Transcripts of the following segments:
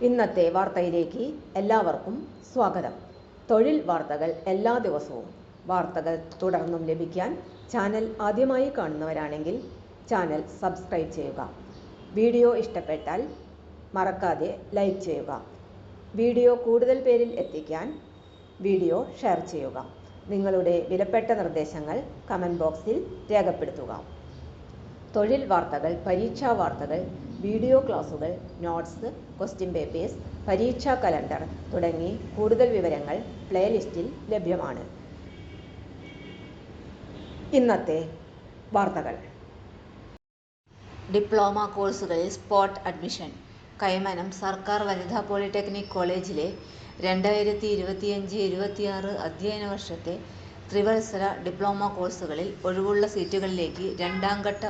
ഇന്നത്തെ വാർത്തയിലേക്ക് എല്ലാവർക്കും സ്വാഗതം. തൊഴിൽ വാർത്തകൾ എല്ലാ ദിവസവും വാർത്തകൾ തുടർന്നും ലഭിക്കാൻ ചാനൽ ആദ്യമായി കാണുന്നവരാണെങ്കിൽ ചാനൽ സബ്സ്ക്രൈബ് ചെയ്യുക. വീഡിയോ ഇഷ്ടപ്പെട്ടാൽ മറക്കാതെ ലൈക്ക് ചെയ്യുക. വീഡിയോ കൂടുതൽ പേരിൽ എത്തിക്കാൻ വീഡിയോ ഷെയർ ചെയ്യുക. നിങ്ങളുടെ വിലപ്പെട്ട നിർദ്ദേശങ്ങൾ കമൻറ്റ് ബോക്സിൽ രേഖപ്പെടുത്തുക. തൊഴിൽ വാർത്തകൾ, പരീക്ഷാ വാർത്തകൾ, വീഡിയോ ക്ലാസുകൾ, നോട്ട്സ്, ക്വസ്റ്റ്യൻ പേപ്പേഴ്സ്, പരീക്ഷാ കലണ്ടർ തുടങ്ങി കൂടുതൽ വിവരങ്ങൾ പ്ലേലിസ്റ്റിൽ ലഭ്യമാണ്. ഇന്നത്തെ വാർത്തകൾ. ഡിപ്ലോമ കോഴ്സുകളിൽ സ്പോട്ട് അഡ്മിഷൻ. കൈമനം സർക്കാർ വനിതാ പോളിടെക്നിക് കോളേജിലെ 2025-26 അധ്യയന വർഷത്തെ ത്രിവത്സര ഡിപ്ലോമ കോഴ്സുകളിൽ ഒഴിവുള്ള സീറ്റുകളിലേക്ക് രണ്ടാം ഘട്ട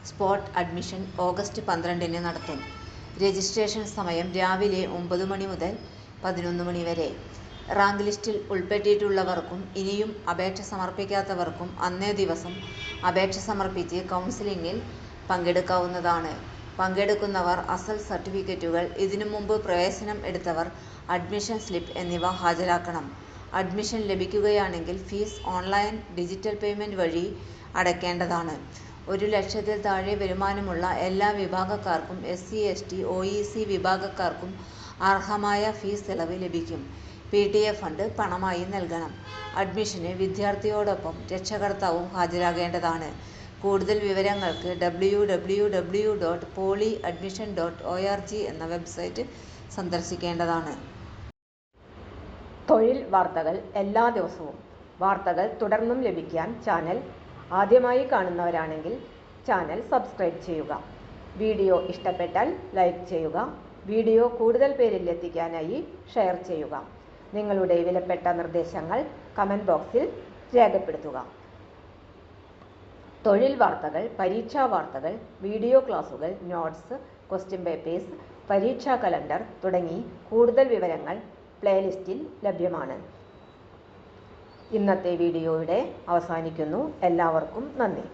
സ്പോട്ട് അഡ്മിഷൻ ഓഗസ്റ്റ് 12 നടത്തും. രജിസ്ട്രേഷൻ സമയം രാവിലെ 9 മണി മുതൽ 11 മണി വരെ. റാങ്ക് ലിസ്റ്റിൽ ഉൾപ്പെട്ടിട്ടുള്ളവർക്കും ഇനിയും അപേക്ഷ സമർപ്പിക്കാത്തവർക്കും അന്നേ ദിവസം അപേക്ഷ സമർപ്പിച്ച് കൗൺസിലിംഗിൽ പങ്കെടുക്കാവുന്നതാണ്. പങ്കെടുക്കുന്നവർ അസൽ സർട്ടിഫിക്കറ്റുകൾ, ഇതിനു മുമ്പ് പ്രവേശനം എടുത്തവർ അഡ്മിഷൻ സ്ലിപ്പ് എന്നിവ ഹാജരാക്കണം. അഡ്മിഷൻ ലഭിക്കുകയാണെങ്കിൽ ഫീസ് ഓൺലൈൻ ഡിജിറ്റൽ പേയ്മെന്റ് വഴി അടയ്ക്കേണ്ടതാണ്. 1,00,000-ൽ താഴെ വരുമാനമുള്ള എല്ലാ വിഭാഗക്കാർക്കും SC/ST OEC വിഭാഗക്കാർക്കും അർഹമായ ഫീസ് ഇളവ് ലഭിക്കും. PTA ഫണ്ട് പണമായി നൽകണം. അഡ്മിഷന് വിദ്യാർത്ഥിയോടൊപ്പം രക്ഷകർത്താവും ഹാജരാകേണ്ടതാണ്. കൂടുതൽ വിവരങ്ങൾക്ക് www.polyadmission.org എന്ന വെബ്സൈറ്റ് സന്ദർശിക്കേണ്ടതാണ്. തൊഴിൽ വാർത്തകൾ എല്ലാ ദിവസവും വാർത്തകൾ തുടർന്നും ലഭിക്കാൻ ചാനൽ ആദ്യമായി കാണുന്നവരാണെങ്കിൽ ചാനൽ സബ്സ്ക്രൈബ് ചെയ്യുക. വീഡിയോ ഇഷ്ടപ്പെട്ടാൽ ലൈക്ക് ചെയ്യുക. വീഡിയോ കൂടുതൽ പേരിൽ എത്തിക്കാനായി ഷെയർ ചെയ്യുക. നിങ്ങളുടെ വിലപ്പെട്ട നിർദ്ദേശങ്ങൾ കമൻറ്റ് ബോക്സിൽ രേഖപ്പെടുത്തുക. തൊഴിൽ വാർത്തകൾ, പരീക്ഷാ വാർത്തകൾ, വീഡിയോ ക്ലാസുകൾ, നോട്ട്സ്, ക്വസ്റ്റ്യൻ പേപ്പേഴ്സ്, പരീക്ഷാ കലണ്ടർ തുടങ്ങി കൂടുതൽ വിവരങ്ങൾ പ്ലേലിസ്റ്റിൽ ലഭ്യമാണ്. ഇന്നത്തെ വീഡിയോ ഇവിടെ അവസാനിക്കുന്നു. എല്ലാവർക്കും നന്ദി.